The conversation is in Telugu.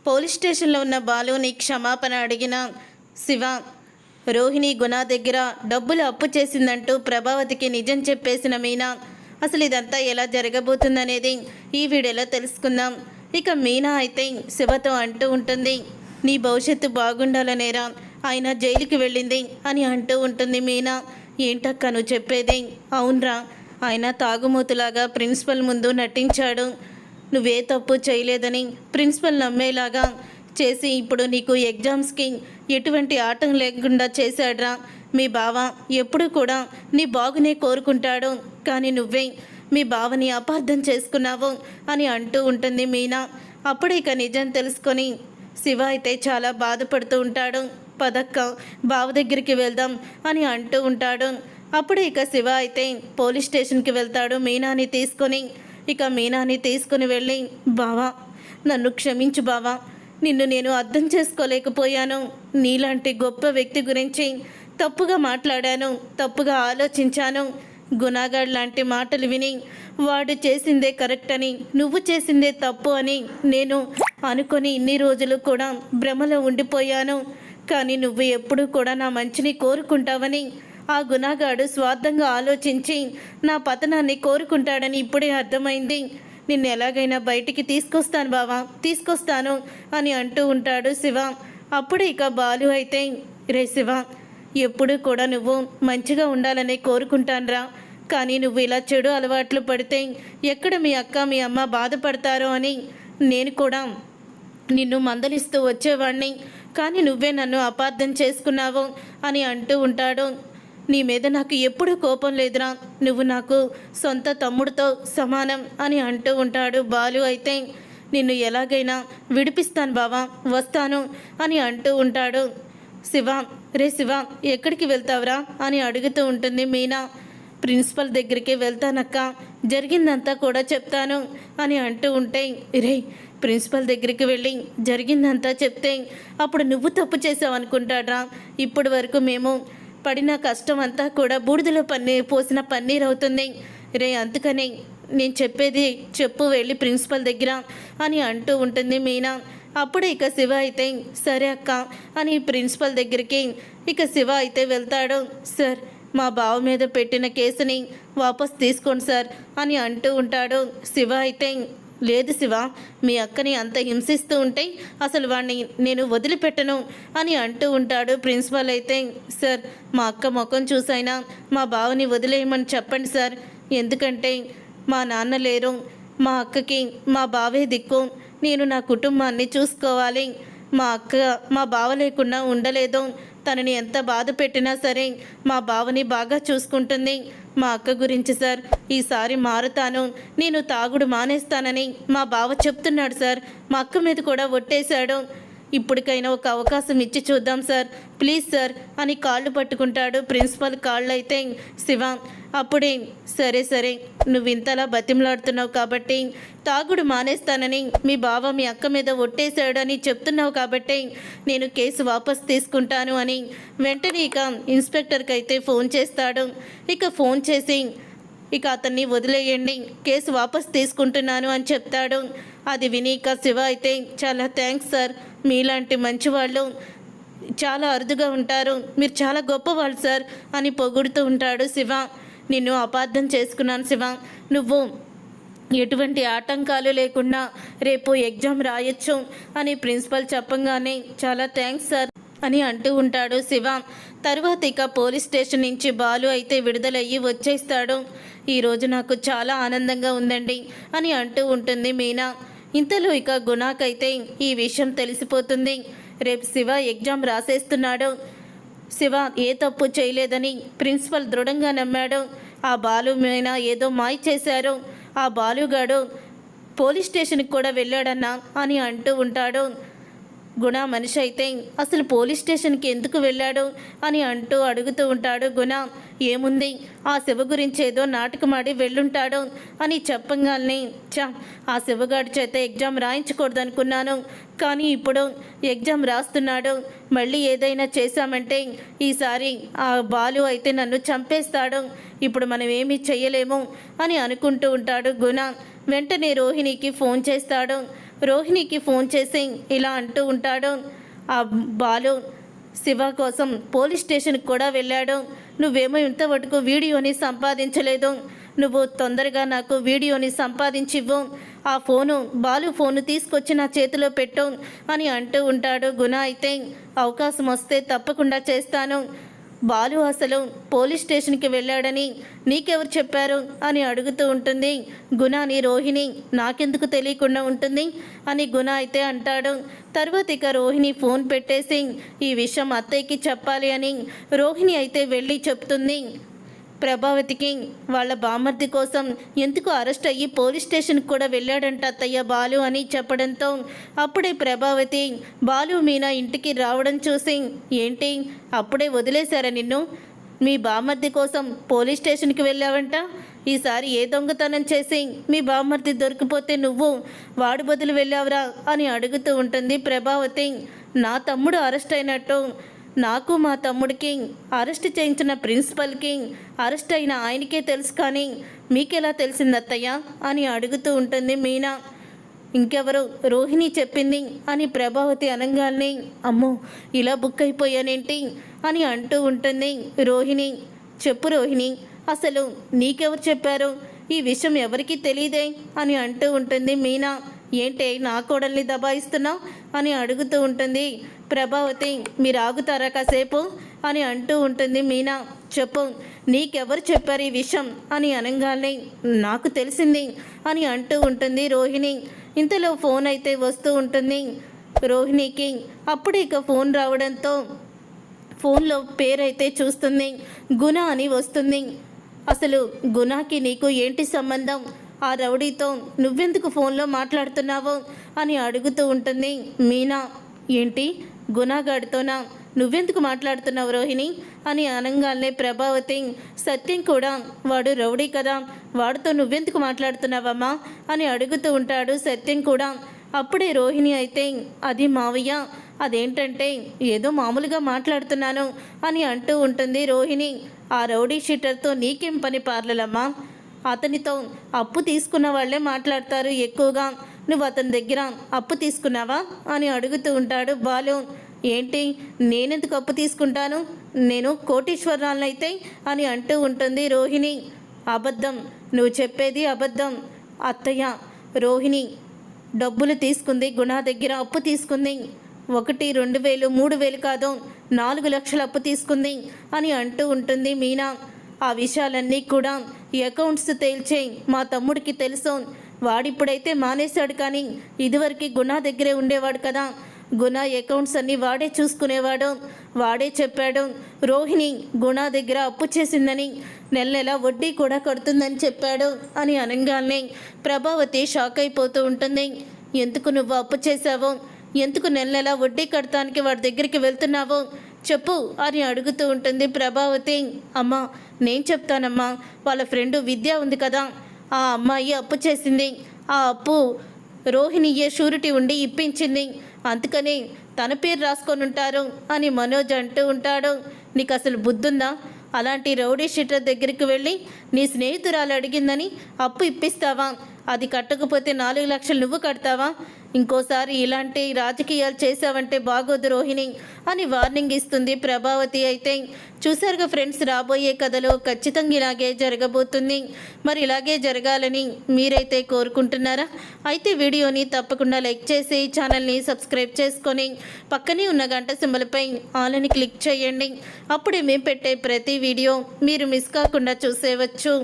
పోలీస్ స్టేషన్లో ఉన్న బాలుని క్షమాపణ అడిగిన శివ రోహిణి గుణ దగ్గర డబ్బులు అప్పు చేసిందంటూ ప్రభావతికి నిజం చెప్పేసిన మీనా అసలు ఇదంతా ఎలా జరగబోతుందనేది ఈ వీడియోలో తెలుసుకుందాం. ఇక మీనా అయితే శివతో అంటూ ఉంటుంది, నీ భవిష్యత్తు బాగుండాలనేరా ఆయన జైలుకి వెళ్ళింది అని అంటూ ఉంటుంది మీనా. ఏంటక్క నువ్వు చెప్పేది? అవునరా, ఆయన తాగుమూతులాగా ప్రిన్సిపల్ ముందు నటించాడు. నువ్వే తప్పు చేయలేదని ప్రిన్సిపల్ నమ్మేలాగా చేసి ఇప్పుడు నీకు ఎగ్జామ్స్కి ఎటువంటి ఆటం లేకుండా చేశాడ్రా. మీ బావ ఎప్పుడు కూడా నీ బాగునే కోరుకుంటాడు, కానీ నువ్వే మీ బావని అపార్థం చేసుకున్నావు అని అంటూ ఉంటుంది మీనా. అప్పుడు ఇక నిజం తెలుసుకొని శివ అయితే చాలా బాధపడుతూ ఉంటాడు. పదక్క బావ దగ్గరికి వెళ్దాం అని అంటూ ఉంటాడు. అప్పుడు ఇక శివ అయితే పోలీస్ స్టేషన్కి వెళ్తాడు మీనాని తీసుకొని. ఇక మీనాని తీసుకుని వెళ్ళి, బావా నన్ను క్షమించు బావా, నిన్ను నేను అర్థం చేసుకోలేకపోయాను. నీలాంటి గొప్ప వ్యక్తి గురించి తప్పుగా మాట్లాడాను, తప్పుగా ఆలోచించాను. గుణాగాడ్ లాంటి మాటలు విని వాడు చేసిందే కరెక్ట్ అని, నువ్వు చేసిందే తప్పు అని నేను అనుకొని ఇన్ని రోజులు కూడా భ్రమలో ఉండిపోయాను. కానీ నువ్వు ఎప్పుడూ కూడా నా మంచిని కోరుకుంటావని, ఆ గుణాగాడు స్వార్థంగా ఆలోచించి నా పతనాన్ని కోరుకుంటాడని ఇప్పుడే అర్థమైంది. నిన్ను ఎలాగైనా బయటికి తీసుకొస్తాను బావా, తీసుకొస్తాను అని అంటూ ఉంటాడు శివ. అప్పుడు ఇక బాలు అయితే, రే శివ, ఎప్పుడూ కూడా నువ్వు మంచిగా ఉండాలని కోరుకుంటానురా, కానీ నువ్వు ఇలా చెడు అలవాట్లు పడితే ఎక్కడ మీ అక్క మీ అమ్మ బాధపడతారో అని నేను కూడా నిన్ను మందలిస్తూ వచ్చేవాడిని, కానీ నువ్వే నన్ను అపార్థం చేసుకున్నావు అని అంటూ ఉంటాడు. నీ మీద నాకు ఎప్పుడూ కోపం లేదురా, నువ్వు నాకు సొంత తమ్ముడితో సమానం అని అంటూ ఉంటాడు బాలు. అయితే నిన్ను ఎలాగైనా విడిపిస్తాను బావా, వస్తాను అని అంటూ ఉంటాడు శివ. రే శివ, ఎక్కడికి వెళ్తావురా అని అడుగుతూ ఉంటుంది మీనా. ప్రిన్సిపల్ దగ్గరికి వెళ్తానక్క, జరిగిందంతా కూడా చెప్తాను అని అంటూ ఉంటే, రే ప్రిన్సిపల్ దగ్గరికి వెళ్ళి జరిగిందంతా చెప్తే అప్పుడు నువ్వు తప్పు చేసావు అనుకుంటాడ్రా. ఇప్పటి వరకు మేము పడిన కష్టం అంతా కూడా బూడిదలో పోసిన పన్నీర్ అవుతుంది రే, అందుకని నేను చెప్పేది చెప్పు, వెళ్ళి ప్రిన్సిపల్ దగ్గర అని అంటూ ఉంటుంది మీనా. అప్పుడు ఇక శివ అయితే సరే అక్క అని ప్రిన్సిపల్ దగ్గరికి ఇక శివ అయితే వెళ్తాడు. సార్, మా బావ మీద పెట్టిన కేసుని వాపస్ తీసుకోండి సార్ అని అంటూ ఉంటాడు. శివ అయితే, లేదు శివ, మీ అక్కని అంత హింసిస్తూ ఉంటే అసలు వాడిని నేను వదిలిపెట్టను అని అంటూ ఉంటాడు. ప్రిన్సిపల్ అయితే, సార్ మా అక్క ముఖం చూసైనా మా బావని వదిలేయమని చెప్పండి సార్, ఎందుకంటే మా నాన్న లేరు, మా అక్కకి మా బావే దిక్కు, నేను నా కుటుంబాన్ని చూసుకోవాలి. మా అక్క మా బావ లేకుండా ఉండలేదు, తనని ఎంత బాధ పెట్టినా సరే మా బావని బాగా చూసుకుంటుంది. మా అక్క గురించి సార్ ఈసారి మారుతాను, నేను తాగుడు మానేస్తానని మా బావ చెప్తున్నాడు సార్, మా అక్క మీద కూడా ఒట్టేశాడు. ఇప్పటికైనా ఒక అవకాశం ఇచ్చి చూద్దాం సార్, ప్లీజ్ సార్ అని కాళ్ళు పట్టుకుంటాడు ప్రిన్సిపల్ కాళ్ళు. అయితే శివ అప్పుడే, సరే సరే నువ్వు ఇంతలా బతిమలాడుతున్నావు కాబట్టి, తాగుడు మానేస్తానని మీ బావ మీ అక్క మీద ఒట్టేశాడు అని చెప్తున్నావు కాబట్టి నేను కేసు వాపస్ తీసుకుంటాను అని వెంటనే ఇక ఇన్స్పెక్టర్కి అయితే ఫోన్ చేస్తాడు. ఇక ఫోన్ చేసి ఇక అతన్ని వదిలేయండి, కేసు వాపస్ తీసుకుంటున్నాను అని చెప్తాడు. అది విని ఇక శివ అయితే, చాలా థ్యాంక్స్ సార్, మీలాంటి మంచి వాళ్ళు చాలా అరుదుగా ఉంటారు, మీరు చాలా గొప్పవాళ్ళు సార్ అని పొగుడుతూ ఉంటాడు శివ. నిన్ను అపార్థం చేసుకున్నాను శివ, నువ్వు ఎటువంటి ఆటంకాలు లేకుండా రేపు ఎగ్జామ్ రాయొచ్చు అని ప్రిన్సిపల్ చెప్పంగానే చాలా థ్యాంక్స్ సార్ అని అంటూ ఉంటాడు శివ. తర్వాత ఇక పోలీస్ స్టేషన్ నుంచి బాలు అయితే విడుదలయ్యి వచ్చేస్తాడు. ఈరోజు నాకు చాలా ఆనందంగా ఉందండి అని అంటూ ఉంటుంది మీనా. ఇంతలో ఇక గుణాకైతే ఈ విషయం తెలిసిపోతుంది. రేపు శివ ఎగ్జామ్ రాసేస్తున్నాడు, శివ ఏ తప్పు చేయలేదని ప్రిన్సిపల్ దృఢంగా నమ్మాడు. ఆ బాలు మీద ఏదో మాయ చేశారు, ఆ బాలుగాడు పోలీస్ స్టేషన్కి కూడా వెళ్ళాడన్నా అని అంటూ ఉంటాడు. గుణ మనిషి అయితే అసలు పోలీస్ స్టేషన్కి ఎందుకు వెళ్ళాడు అని అంటూ అడుగుతూ ఉంటాడు. గుణ, ఏముంది ఆ శివ గురించి ఏదో నాటకమాడి వెళ్ళుంటాడు అని చెప్పగానే, ఆ శివగాడి చేత ఎగ్జామ్ రాయించకూడదనుకున్నాను, కానీ ఇప్పుడు ఎగ్జామ్ రాస్తున్నాడు, మళ్ళీ ఏదైనా చేశామంటే ఈసారి ఆ బాలు అయితే నన్ను చంపేస్తాడు, ఇప్పుడు మనం ఏమీ చెయ్యలేము అని అనుకుంటూ ఉంటాడు గుణ. వెంటనే రోహిణికి ఫోన్ చేస్తాడు. రోహిణికి ఫోన్ చేసి ఇలా అంటూ ఉంటాడు. ఆ బాలు శివ కోసం పోలీస్ స్టేషన్కి కూడా వెళ్ళాడు. నువ్వేమో ఇంతవరకు వీడియోని సంపాదించలేదు. నువ్వు తొందరగా నాకు వీడియోని సంపాదించివ్వు. ఆ ఫోను బాలు ఫోను తీసుకొచ్చి నా చేతిలో పెట్టు అని అంటూ ఉంటాడు. గుణ అయితే అవకాశం వస్తే తప్పకుండా చేస్తాను. బాలు అసలు పోలీస్ స్టేషన్కి వెళ్ళాడని నీకెవరు చెప్పారు అని అడుగుతూ ఉంటుంది గుణని రోహిణి. నాకెందుకు తెలియకుండా ఉంటుంది అని గుణ అయితే అంటాడు. తర్వాత ఇక రోహిణి ఫోన్ పెట్టేసి ఈ విషయం అత్తయ్యకి చెప్పాలి అని రోహిణి అయితే వెళ్ళి చెప్తుంది. ప్రభావతికి వాళ్ళ బామర్ది కోసం ఎందుకు అరెస్ట్ అయ్యి పోలీస్ స్టేషన్కి కూడా వెళ్ళాడంట అత్తయ్య బాలు అని చెప్పడంతో అప్పుడే ప్రభావతి బాలు మీనా ఇంటికి రావడం చూసి ఏంటి అప్పుడే వదిలేశారా నిన్ను? మీ బామర్ది కోసం పోలీస్ స్టేషన్కి వెళ్ళావంట. ఈసారి ఏ దొంగతనం చేసి మీ బామర్ది దొరికిపోతే నువ్వు వాడు బదులు వెళ్ళావురా అని అడుగుతూ ఉంటుంది ప్రభావతి. నా తమ్ముడు అరెస్ట్ అయినట్టు నాకు మా తమ్ముడికి అరెస్ట్ చేయించిన ప్రిన్సిపల్కి అరెస్ట్ అయిన ఆయనకే తెలుసు, కానీ మీకెలా తెలిసింది అత్తయ్య అని అడుగుతూ ఉంటుంది మీనా. ఇంకెవరు రోహిణి చెప్పింది అని ప్రభావతి అనగానే అమ్మో ఇలా బుక్ అయిపోయానేంటి అని అంటూ ఉంటుంది రోహిణి. చెప్పు రోహిణి, అసలు నీకెవరు చెప్పారు? ఈ విషయం ఎవరికీ తెలియదే అని అంటూ ఉంటుంది మీనా. ఏంటి నా కోడల్ని దబాయిస్తున్నావు అని అడుగుతూ ఉంటుంది ప్రభావతి. మీరు ఆగుతారా కాసేపు అని అంటూ ఉంటుంది మీనా. చెప్పు నీకెవరు చెప్పారు ఈ విషయం అని అనగానే నాకు తెలిసింది అని అంటూ ఉంటుంది రోహిణి. ఇంతలో ఫోన్ అయితే వస్తూ ఉంటుంది రోహిణికి. అప్పుడు ఇక ఫోన్ రావడంతో ఫోన్లో పేరైతే చూస్తుంది, గుణ అని వస్తుంది. అసలు గుణకి నీకు ఏంటి సంబంధం? ఆ రౌడీతో నువ్వెందుకు ఫోన్లో మాట్లాడుతున్నావు అని అడుగుతూ ఉంటుంది మీనా. ఏంటి గుణగాడితోనా నువ్వెందుకు మాట్లాడుతున్నావు రోహిణి అని అనగానే ప్రభావతి సత్యం కూడా వాడు రౌడీ కదా, వాడితో నువ్వెందుకు మాట్లాడుతున్నావమ్మా అని అడుగుతూ ఉంటాడు సత్యం కూడా. అప్పుడే రోహిణి అయితే అది మావయ్య, అదేంటంటే ఏదో మామూలుగా మాట్లాడుతున్నాను అని అంటూ ఉంటుంది రోహిణి. ఆ రౌడీ షీటర్తో నీకేం పని పార్లలమ్మా? అతనితో అప్పు తీసుకున్న వాళ్ళే మాట్లాడతారు ఎక్కువగా. నువ్వు అతని దగ్గర అప్పు తీసుకున్నావా అని అడుగుతూ ఉంటాడు బాలు. ఏంటి నేనెందుకు అప్పు తీసుకుంటాను? నేను కోటీశ్వరాలనైతే అని అంటూ ఉంటుంది రోహిణి. అబద్ధం, నువ్వు చెప్పేది అబద్ధం. అత్తయ్య రోహిణి డబ్బులు తీసుకుంది, గుణ దగ్గర అప్పు తీసుకుంది. 1, 2,000, 3,000 కాదు 4 లక్షల అప్పు తీసుకుంది అని అంటూ ఉంటుంది మీనా. ఆ విషయాలన్నీ కూడా అకౌంట్స్ తేల్చే మా తమ్ముడికి తెలుసు. వాడిప్పుడైతే మానేశాడు, కానీ ఇదివరకు గుణ దగ్గరే ఉండేవాడు కదా. గుణ అకౌంట్స్ అన్నీ వాడే చూసుకునేవాడు. వాడే చెప్పాడు రోహిణి గుణ దగ్గర అప్పు చేసిందని, నెల వడ్డీ కూడా కడుతుందని చెప్పాడు అని అనగానే ప్రభావతి షాక్ అయిపోతూ ఉంటుంది. ఎందుకు నువ్వు అప్పు చేశావో, ఎందుకు నెల వడ్డీ కడతానికి వాడి దగ్గరికి వెళ్తున్నావో చెప్పు అని అడుగుతూ ఉంటుంది ప్రభావతి. అమ్మా నేను చెప్తానమ్మా, వాళ్ళ ఫ్రెండు విద్య ఉంది కదా, ఆ అమ్మాయి అప్పు చేసింది. ఆ అప్పు రోహిణియే షూరిటీ ఉండి ఇప్పించింది, అందుకని తన పేరు రాసుకొని ఉంటారు అని మనోజ్ అంటూ ఉంటాడు. నీకు అసలు బుద్ధుందా? అలాంటి రౌడీ షీటర్ దగ్గరికి వెళ్ళి నీ స్నేహితురాలు అడిగిందని అప్పు ఇప్పిస్తావా? అది కట్టకపోతే 4 లక్షలు నువ్వు కడతావా? ఇంకోసారి ఇలాంటి రాజకీయాలు చేసావంటే బాగోదు రోహిణి అని వార్నింగ్ ఇస్తుంది ప్రభావతి. అయితే చూసారుగా ఫ్రెండ్స్, రాబోయే కథలో ఖచ్చితంగా ఇలాగే జరగబోతుంది. మరి ఇలాగే జరగాలని మీరైతే కోరుకుంటున్నారా? అయితే వీడియోని తప్పకుండా లైక్ చేసి ఛానల్ని సబ్స్క్రైబ్ చేసుకొని పక్కనే ఉన్న గంట సింబల్పై ఆల్ అని క్లిక్ చేయండి. అప్పుడే మేము పెట్టే ప్రతి వీడియో మీరు మిస్ కాకుండా చూసేయవచ్చు.